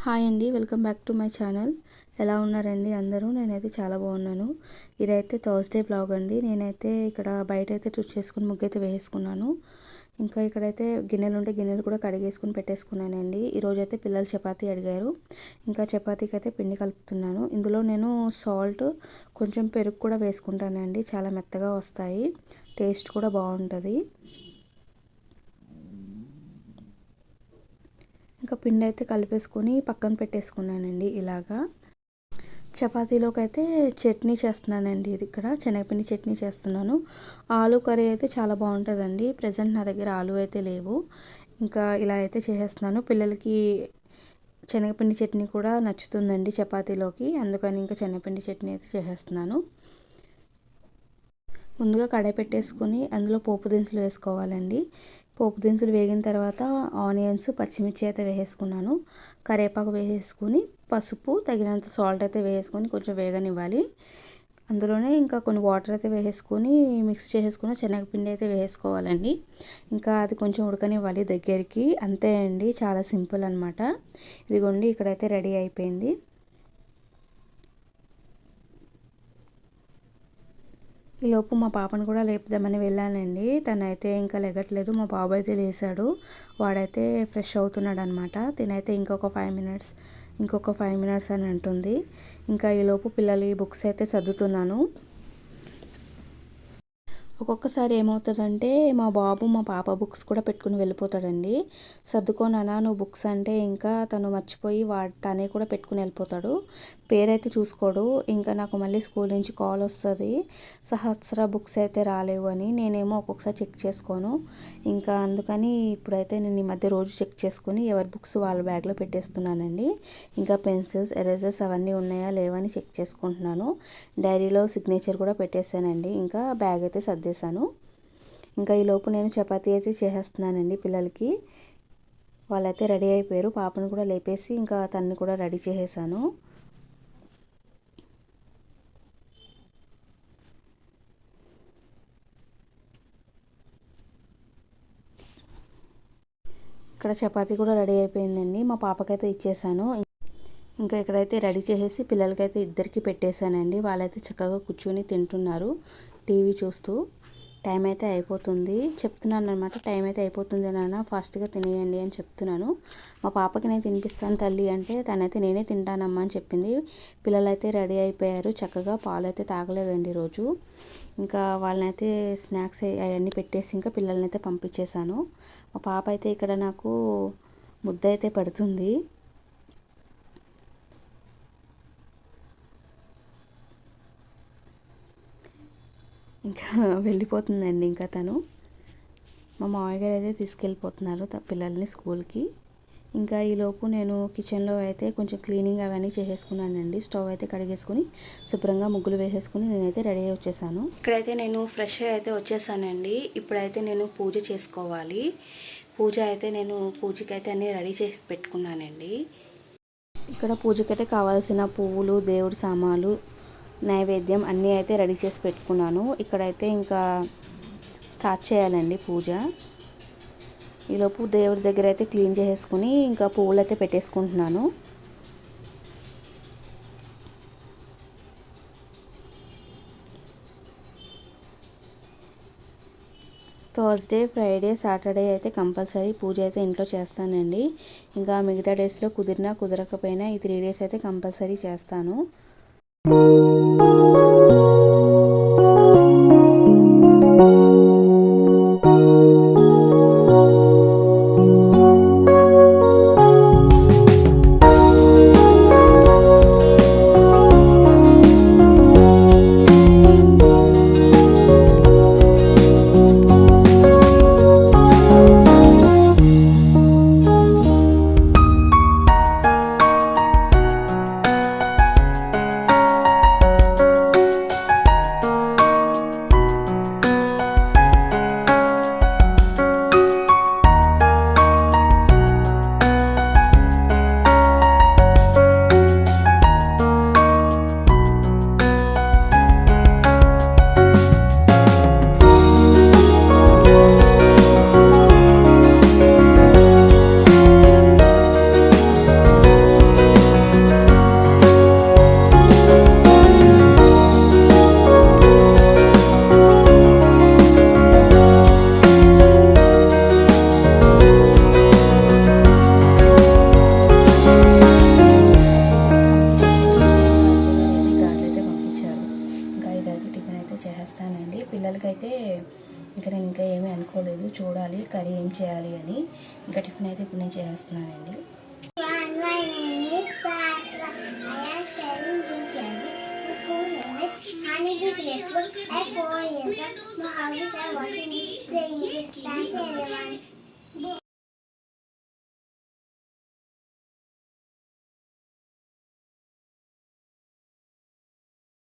Hi అండి, welcome back to my channel. ఎలా ఉన్నారండి అందరూ? నేనైతే చాలా బాగున్నాను. ఇదైతే థర్స్డే బ్లాగ్ అండి. నేనైతే ఇక్కడ బయట అయితే చేసుకుని ముగ్గు అయితే వేసుకున్నాను. ఇంకా ఇక్కడైతే గిన్నెలు ఉంటే గిన్నెలు కూడా కడిగేసుకుని పెట్టేసుకున్నానండి. ఈరోజైతే పిల్లలు చపాతీ అడిగారు. ఇంకా చపాతీకి అయితే పిండి కలుపుతున్నాను. ఇందులో నేను సాల్ట్, కొంచెం పెరుగు కూడా వేసుకుంటానండి. చాలా మెత్తగా వస్తాయి, టేస్ట్ కూడా బాగుంటుంది. ఇంకా పిండి అయితే కలిపేసుకొని పక్కన పెట్టేసుకున్నానండి. ఇలాగా చపాతీలోకి అయితే చట్నీ చేస్తున్నానండి. ఇది ఇక్కడ శనగపిండి చట్నీ చేస్తున్నాను. ఆలు కర్రీ అయితే చాలా బాగుంటుందండి. ప్రజెంట్ నా దగ్గర ఆలు అయితే లేవు. ఇంకా ఇలా అయితే చేసేస్తున్నాను. పిల్లలకి శనగపిండి చట్నీ కూడా నచ్చుతుందండి చపాతీలోకి, అందుకని ఇంకా శనగపిండి చట్నీ అయితే చేసేస్తున్నాను. ముందుగా కడాయి పెట్టేసుకొని అందులో పోపు దినుసులు వేసుకోవాలండి. పోపు దినుసులు వేగిన తర్వాత ఆనియన్స్, పచ్చిమిర్చి అయితే వేసేసుకున్నాను. కరివేపాకు వేసేసుకొని పసుపు, తగినంత సాల్ట్ అయితే వేసుకొని కొంచెం వేగనివ్వాలి. అందులోనే ఇంకా కొన్ని వాటర్ అయితే వేసేసుకొని మిక్స్ చేసేసుకుని శనగపిండి అయితే వేసుకోవాలండి. ఇంకా అది కొంచెం ఉడకనివ్వాలి దగ్గరికి. అంతే అండి, చాలా సింపుల్ అనమాట. ఇదిగోండి ఇక్కడైతే రెడీ అయిపోయింది. ఈలోపు మా పాపను కూడా లేపుదామని వెళ్ళానండి. తనైతే ఇంకా లెగట్లేదు. మా బాబు అయితే లేసాడు. వాడైతే ఫ్రెష్ అవుతున్నాడు అనమాట. తినైతే ఇంకొక 5 మినిట్స్ అని అంటుంది. ఇంకా ఈలోపు పిల్లలు బుక్స్ అయితే సర్దుతున్నాను. ఒక్కొక్కసారి ఏమవుతుందంటే మా బాబు మా పాప బుక్స్ కూడా పెట్టుకుని వెళ్ళిపోతాడండి. సర్దుకోనానా నువ్వు బుక్స్ అంటే ఇంకా తను మర్చిపోయి తనే కూడా పెట్టుకుని వెళ్ళిపోతాడు. పేరైతే చూసుకోడు. ఇంకా నాకు మళ్ళీ స్కూల్ నుంచి కాల్ వస్తుంది, సహస్ర బుక్స్ అయితే రాలేవు అని. నేనేమో ఒక్కొక్కసారి చెక్ చేసుకోను. ఇంకా అందుకని ఇప్పుడైతే నేను ఈ మధ్య రోజు చెక్ చేసుకుని ఎవరి బుక్స్ వాళ్ళ బ్యాగ్లో పెట్టేస్తున్నానండి. ఇంకా పెన్సిల్స్, ఎరేజర్స్ అవన్నీ ఉన్నాయా లేవని చెక్ చేసుకుంటున్నాను. డైరీలో సిగ్నేచర్ కూడా పెట్టేశానండి. ఇంకా బ్యాగ్ అయితే సర్దేశాను. ఇంకా ఈలోపు నేను చపాతీ అయితే చేసేస్తున్నానండి పిల్లలకి. వాళ్ళైతే రెడీ అయిపోయారు. పాపను కూడా లేపేసి ఇంకా తన్ని కూడా రెడీ చేసేసాను. ఇక్కడ చపాతీ కూడా రెడీ అయిపోయిందండి. మా పాపకైతే ఇచ్చేసాను. ఇంకా ఇక్కడైతే రెడీ చేసేసి పిల్లలకైతే ఇద్దరికి పెట్టేశానండి. వాళ్ళైతే చక్కగా కూర్చొని తింటున్నారు టీవీ చూస్తూ. టైం అయితే అయిపోతుంది చెప్తున్నాను అనమాట. టైం అయితే అయిపోతుంది నాన్న, ఫాస్ట్గా తినేయండి అని చెప్తున్నాను. మా పాపకి నేను తినిపిస్తాను తల్లి అంటే తనైతే నేనే తింటానమ్మా అని చెప్పింది. పిల్లలైతే రెడీ అయిపోయారు. చక్కగా పాలు అయితే తాగలేదండి రోజు. ఇంకా వాళ్ళనైతే స్నాక్స్ అవన్నీ పెట్టేసి ఇంకా పిల్లల్ని అయితే పంపించేశాను. మా పాప అయితే ఇక్కడ నాకు ముద్ద అయితే పెడుతుంది. ఇంకా వెళ్ళిపోతుందండి. ఇంకా తను మా మామయ్య గారు అయితే తీసుకెళ్ళిపోతున్నారు పిల్లల్ని స్కూల్కి. ఇంకా ఈలోపు నేను కిచెన్లో అయితే కొంచెం క్లీనింగ్ అవన్నీ చేసేసుకున్నానండి. స్టవ్ అయితే కడిగేసుకుని శుభ్రంగా ముగ్గులు వేసేసుకుని నేనైతే రెడీ అయ్యి వచ్చేసాను. ఇక్కడైతే నేను ఫ్రెష్ అయితే వచ్చేసానండి. ఇప్పుడైతే నేను పూజ చేసుకోవాలి. పూజకైతే అన్నీ రెడీ చేసి పెట్టుకున్నానండి. ఇక్కడ పూజకైతే కావాల్సిన పువ్వులు, దేవుడి సామాన్లు, నైవేద్యం అన్నీ అయితే రెడీ చేసి పెట్టుకున్నాను. ఇక్కడైతే ఇంకా స్టార్ట్ చేయాలండి పూజ. ఈలోపు దేవుడి దగ్గర అయితే క్లీన్ చేసేసుకుని ఇంకా పువ్వులు అయితే పెట్టేసుకుంటున్నాను. థర్స్డే, ఫ్రైడే, సాటర్డే అయితే కంపల్సరీ పూజ అయితే ఇంట్లో చేస్తానండి. ఇంకా మిగతా డేస్లో కుదిరినా కుదరకపోయినా ఈ 3 డేస్ అయితే కంపల్సరీ చేస్తాను. అనుకోలేదు, చూడాలి కర్రీ ఏం చేయాలి అని. ఇంకా టిఫిన్ అయితే ఇప్పుడు నేను చేస్తున్నానండి. My name is Sasha. I am studying in Chennai. The school name is Honeybee Preschool. At 4 years old, my hobbies are watching the English. Thanks everyone.